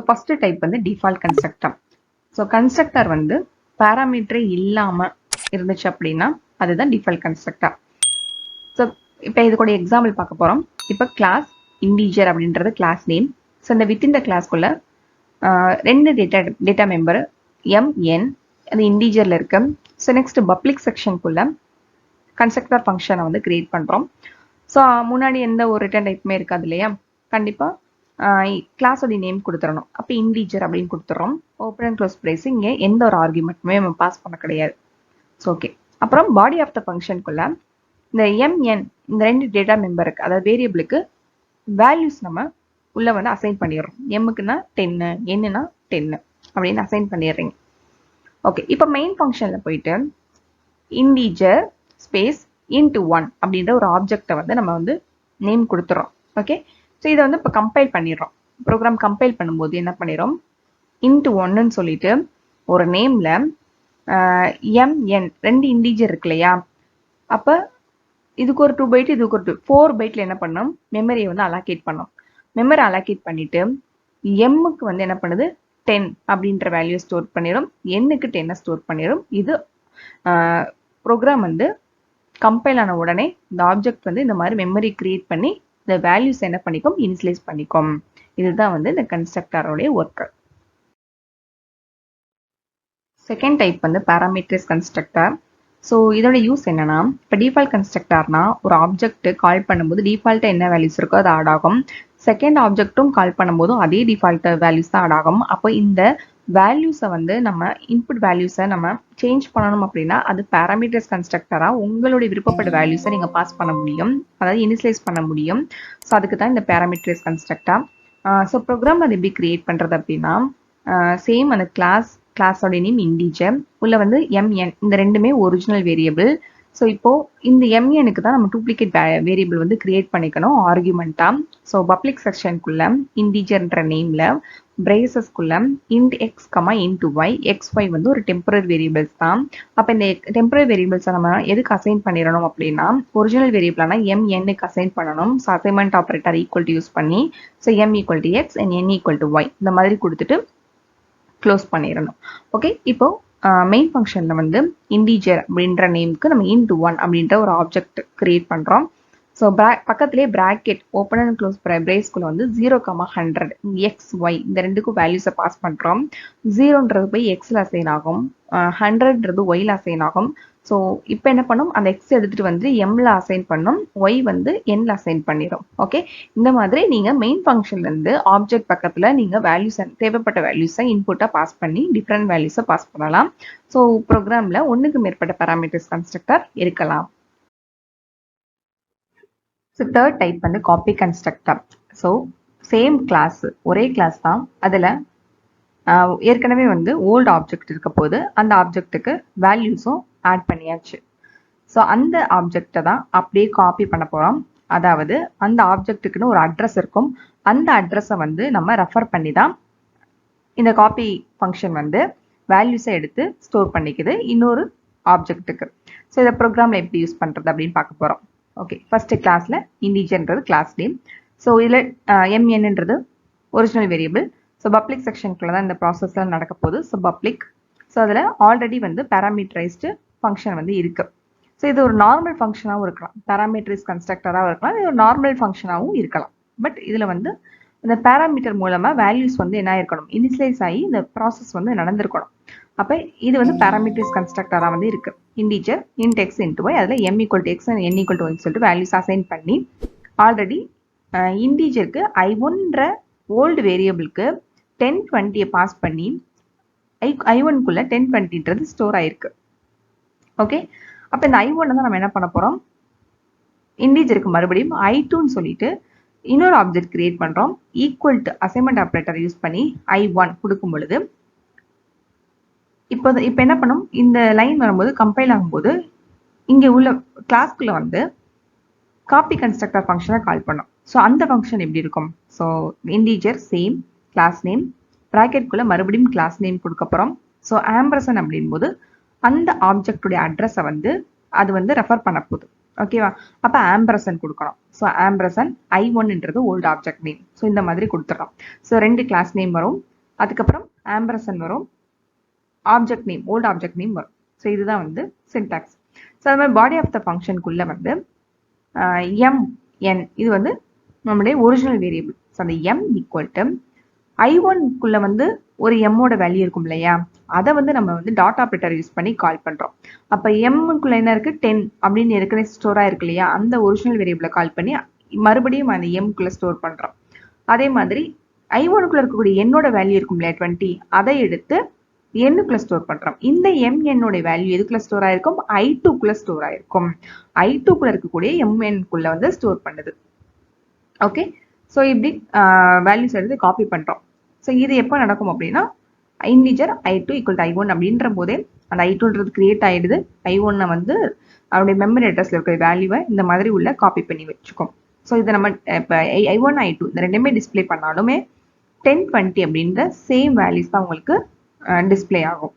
First type வந்து default constructor. So constructor வந்து பேராமீட்டரே இல்லாமல் இருந்துச்சு அப்படின்னா அதுதான் டிஃபால்ட் கன்ஸ்ட்ரக்டர். ஸோ இப்போ இது கூட எக்ஸாம்பிள் பார்க்க போகிறோம். இப்போ கிளாஸ் இன்டீஜர் அப்படின்றது கிளாஸ் நேம். ஸோ இந்த வித்தின் த கிளாஸ்க்குள்ள ரெண்டு டேட்டா மெம்பர் mn அது இன்டீஜரில் இருக்கு. ஸோ நெக்ஸ்ட் பப்ளிக் செக்ஷனுக்குள்ள கன்ஸ்ட்ரக்டர் ஃபங்க்ஷனை வந்து கிரியேட் பண்ணுறோம். ஸோ முன்னாடி எந்த ஒரு ரிட்டர்ன் டைப்புமே இருக்காது இல்லையா, கண்டிப்பாக கிளாஸோடைய நேம் கொடுத்துடணும். அப்போ இன்டீஜர் அப்படின்னு கொடுத்துட்றோம். ஓப்பன் அண்ட் க்ளோஸ் பிரேஸ், இங்கே எந்த ஒரு ஆர்குமெண்ட்டுமே நம்ம பாஸ் பண்ண கிடையாது. ஸோ ஓகே, அப்புறம் பாடி ஆஃப் த ஃபங்க்ஷனுக்குள்ள இந்த mn இந்த ரெண்டு டேட்டா மெம்பருக்கு அதாவது வேரியபிளுக்கு வேல்யூஸ் நம்ம உள்ள வந்து அசைன் பண்ணிடுறோம். எம்முக்குன்னா 10, என்னன்னா 10 அப்படின்னு அசைன் பண்ணிடுறீங்க. ஓகே, இப்போ மெயின் ஃபங்க்ஷனில் போயிட்டு இன்டீஜர் ஸ்பேஸ் இன்டு 1 அப்படின்ற ஒரு ஆப்ஜெக்டை வந்து நம்ம வந்து நேம் கொடுத்துறோம். ஓகே, ஸோ இதை வந்து இப்போ கம்பைல் பண்ணிடுறோம். ப்ரோக்ராம் கம்பைல் பண்ணும்போது என்ன பண்ணிடுறோம், இன்டு 1ன்னு சொல்லிட்டு ஒரு நேமில் mn ரெண்டு இன்டீஜர் இருக்கு இல்லையா, அப்போ இதுக்கு ஒரு 2 பைட் இதுக்கு ஒரு 4 பைட்டில் என்ன பண்ணோம், மெமரியை வந்து அலாக்கேட் பண்ணோம். மெமரி அலாக்கேட் பண்ணிட்டு எம்முக்கு வந்து என்ன பண்ணுது 10 அப்படின்ற வேல்யூ ஸ்டோர் பண்ணிடும், எண்ணுக்கு 10 ஸ்டோர் பண்ணிடும். இது ப்ரோக்ராம் வந்து கம்பைல் ஆன உடனே இந்த ஆப்ஜெக்ட் வந்து இந்த மாதிரி மெமரி கிரியேட் பண்ணி இந்த வேல்யூஸ் என்ன பண்ணிக்கும், இனிஷியலைஸ் பண்ணிக்கும். இதுதான் வந்து இந்த கன்ஸ்ட்ரக்டரோடைய ஒர்க். செகண்ட் டைப் வந்து பேராமீட்டரைஸ் கன்ஸ்ட்ரக்டர். ஸோ இதோட யூஸ் என்னன்னா, இப்போ டிஃபால்ட் கன்ஸ்ட்ரக்டர்னா ஒரு ஆப்ஜெக்ட் கால் பண்ணும்போது டிஃபால்ட்டாக என்ன வேல்யூஸ் இருக்கோ அது ஆட் ஆகும். செகண்ட் ஆப்ஜெக்ட்டும் கால் பண்ணும்போதும் அதே டிஃபால்ட் வேல்யூஸ் தான் ஆட் ஆகும். அப்போ இந்த வேல்யூஸை வந்து நம்ம இன்புட் வேல்யூஸை நம்ம சேஞ்ச் பண்ணணும் அப்படின்னா அது பேராமீட்டர்ஸ் கன்ஸ்ட்ரக்டராக உங்களுடைய விருப்பப்பட்ட வேல்யூஸை நீங்கள் பாஸ் பண்ண முடியும், அதாவது இனிஷியலைஸ் பண்ண முடியும். ஸோ அதுக்கு தான் இந்த பேராமீட்டர்ஸ் கன்ஸ்ட்ரக்டர். ஸோ ப்ரோக்ராம் அது எப்படி கிரியேட் பண்ணுறது அப்படின்னா, சேம் அந்த கிளாஸோட நேம் இன்டீஜர் உள்ள வந்து mn இந்த ரெண்டுமே ஒரிஜினல் வேரியபிள். ஸோ இப்போ இந்த mnக்கு தான் நம்ம டூப்ளிகேட் வேரியபிள் வந்து கிரியேட் பண்ணிக்கணும் ஆர்குமெண்ட்டா. ஸோ பப்ளிக் செக்ஷனுக்குள்ள இன்டீஜர்ன்ற நேம்ல பிரேசஸ்க்குள்ள int x, int y, xy வந்து ஒரு டெம்பரரி வேரியபிள்ஸ் தான். அப்போ இந்த டெம்பரரி வேரியபிள்ஸை நம்ம எதுக்கு அசைன் பண்ணிடணும் அப்படின்னா, ஒரிஜினல் வேரியபிளானா mnக்கு அசைன் பண்ணணும். So assignment operator equal to use பண்ணி so m equal to x and n equal to y இந்த மாதிரி கொடுத்துட்டு க்ளோஸ் பண்ணிடணும். ஓகே, இப்போ மெயின் ஃபங்க்ஷனில் வந்து இன்டீஜர் அப்படின்ற நேமுக்கு நம்ம இன்டு 1 அப்படின்ற ஒரு ஆப்ஜெக்ட் கிரியேட் பண்ணுறோம். ஸோ பக்கத்துலேயே ப்ராக்கெட் ஓப்பன் அண்ட் க்ளோஸ் பிரேஸ்க்குள்ள வந்து 0,100 xy இந்த ரெண்டுக்கும் வேல்யூஸை பாஸ் பண்ணுறோம். 0ன்றது போய் எக்ஸில் அசைன் ஆகும், 100ன்றது ஒயில் அசைன் ஆகும். ஸோ இப்போ என்ன பண்ணும், அந்த எக்ஸ் எடுத்துகிட்டு வந்து எம்ல அசைன் பண்ணும், ஒய் வந்து என்ல அசைன் பண்ணிடும். ஓகே, இந்த மாதிரி நீங்கள் மெயின் ஃபங்க்ஷன்லேருந்து ஆப்ஜெக்ட் பக்கத்தில் நீங்கள் வேல்யூஸை தேவைப்பட்ட வேல்யூஸை இன்புட்டாக பாஸ் பண்ணி டிஃப்ரெண்ட் வேல்யூஸை பாஸ் பண்ணலாம். ஸோ ப்ரோக்ராமில் ஒன்றுக்கு மேற்பட்ட பேராமீட்டர்ஸ் கன்ஸ்ட்ரக்டர் இருக்கலாம். ஸோ தேர்ட் டைப் வந்து copy constructor. So same class, ஒரே கிளாஸ் தான், அதில் ஏற்கனவே வந்து ஓல்டு ஆப்ஜெக்ட் இருக்க போது அந்த ஆப்ஜெக்ட்டுக்கு வேல்யூஸும் ஆட் பண்ணியாச்சு. ஸோ அந்த ஆப்ஜெக்டை தான் அப்படியே காப்பி பண்ண போகிறோம். அதாவது அந்த ஆப்ஜெக்ட்டுக்குன்னு ஒரு அட்ரஸ் இருக்கும், அந்த அட்ரஸை வந்து நம்ம ரெஃபர் பண்ணி தான் இந்த காப்பி ஃபங்க்ஷன் வந்து வேல்யூஸை எடுத்து ஸ்டோர் பண்ணிக்குது இன்னொரு ஆப்ஜெக்ட்டுக்கு. ஸோ இதை ப்ரோக்ராமில் எப்படி யூஸ் பண்ணுறது அப்படின்னு பார்க்க போகிறோம். ஓகே, ஃபர்ஸ்ட் கிளாஸில் இன்டீஜர்ன்றது கிளாஸ் நேம். ஸோ இதில் mnன்றது ஒரிஜினல் வேரியபிள். ஸோ பப்ளிக் செக்ஷனுக்குள்ள தான் இந்த ப்ராசஸ்லாம் நடக்க போகுது. ஸோ பப்ளிக், ஸோ அதில் ஆல்ரெடி வந்து பேராமீட்டரைஸ்டு ஃபங்க்ஷன் வந்து இருக்கு. ஸோ இது ஒரு நார்மல் ஃபங்க்ஷனாகவும் இருக்கலாம், பேராமீட்டரைஸ் கன்ஸ்ட்ரக்டராகவும் இருக்கலாம், இது ஒரு நார்மல் ஃபங்க்ஷனாகவும் இருக்கலாம். பட் இதில் வந்து இந்த பேராமீட்டர் மூலமாக வேல்யூஸ் வந்து என்ன இருக்கணும், இனிஷியலைஸ் ஆகி இந்த ப்ராசஸ் வந்து நடந்திருக்கணும். அப்போ இது வந்து பேராமீட்டரைஸ் கன்ஸ்ட்ரக்டராக வந்து இருக்கு. Integer int x into y, அதில் m equal to x and n equal to ஒய்ன்னு சொல்லிட்டு வேல்யூஸ் அசைன் பண்ணி ஆல்ரெடி இன்டீஜருக்கு i1ன்ற ஓல்டு வேரியபிளுக்கு 1020 பாஸ் பண்ணி i1க்குள்ள 1020ன்றது ஸ்டோர் ஆயிருக்கு. ஓகே, அப்போ இந்த i1 தான் நம்ம என்ன பண்ண போகிறோம், இன்டீஜருக்கு மறுபடியும் i2ன்னு சொல்லிட்டு இன்னொரு ஆப்ஜெக்ட் கிரியேட் பண்ணுறோம். Equal to assignment operator use பண்ணி i1 கொடுக்கும் பொழுது இப்போ என்ன பண்ணும், இந்த லைன் வரும்போது கம்பைல் ஆகும்போது இங்கே உள்ள கிளாஸ்க்குள்ள வந்து காப்பி கன்ஸ்ட்ரக்டர் ஃபங்க்ஷனை கால் பண்ணும். ஸோ அந்த ஃபங்க்ஷன் எப்படி இருக்கும், so integer same class name ப்ராக்கெட்குள்ளே மறுபடியும் கிளாஸ் நேம் கொடுக்க போகிறோம். ஸோ ஆம்பர்சன் அப்படின் போது அந்த ஆப்ஜெக்டுடைய அட்ரஸை வந்து அது வந்து ரெஃபர் பண்ண போகுது. ஓகேவா, அப்போ ஆம்பர்சன் கொடுக்கணும். ஸோ ஆம்பர்சன் i1ன்றது ஓல்டு ஆப்ஜெக்ட் நேம். ஸோ இந்த மாதிரி கொடுத்துட்றோம். ஸோ ரெண்டு கிளாஸ் நேம் வரும், அதுக்கப்புறம் ஆம்பர்சன் வரும், object name, old object name வரும். ஸோ இதுதான் வந்து சின்டாக்ஸ். ஸோ அது மாதிரி பாடி ஆஃப் த ஃபங்க்ஷனுக்குள்ள வந்து எம் என் இது வந்து நம்மளுடைய ஒரிஜினல் வேரியபிள். ஸோ அந்த எம் ஈக்குவல் டு I1க்குள்ள வந்து ஒரு எம்மோட வேல்யூ இருக்கும் இல்லையா, அதை வந்து நம்ம வந்து டாட் ஆப்ரேட்டர் யூஸ் பண்ணி கால் பண்றோம். அப்ப எம்முக்குள்ள என்ன இருக்கு, 10 அப்படின்னு ஏற்கனவே ஸ்டோரா இருக்கு இல்லையா, அந்த ஒரிஜினல் வேரியபிளை கால் பண்ணி மறுபடியும் அந்த எம்குள்ள ஸ்டோர் பண்றோம். அதே மாதிரி I1க்குள்ள இருக்கக்கூடிய என்னோட வேல்யூ இருக்கும் இல்லையா 20, அதை எடுத்து எண்ணுக்குள்ள ஸ்டோர் பண்றோம். இந்த எம் என்னோட வேல்யூ எதுக்குள்ள ஸ்டோர் ஆயிருக்கும், I2க்குள்ள ஸ்டோர் ஆயிருக்கும். I2க்குள்ள இருக்கக்கூடிய எம்என்குள்ள வந்து ஸ்டோர் பண்ணுது. ஓகே, ஸோ இப்படி வேல்யூஸ் எடுத்து காப்பி பண்றோம். ஸோ இது எப்போ நடக்கும் அப்படின்னா, integer I2 equal to I1 அப்படின்ற போதே அந்த I2ன்றது கிரியேட் ஆயிடுது. I1 வந்து அவருடைய மெமரி அட்ரஸ்ல இருக்கிற வேல்யூவை இந்த மாதிரி உள்ள காப்பி பண்ணி வச்சுக்கும். ஸோ இதை நம்ம இப்போ I1 I2 இந்த ரெண்டுமே டிஸ்பிளே பண்ணாலுமே 10 20 அப்படின்ற சேம் வேல்யூஸ் தான் உங்களுக்கு டிஸ்பிளே ஆகும்.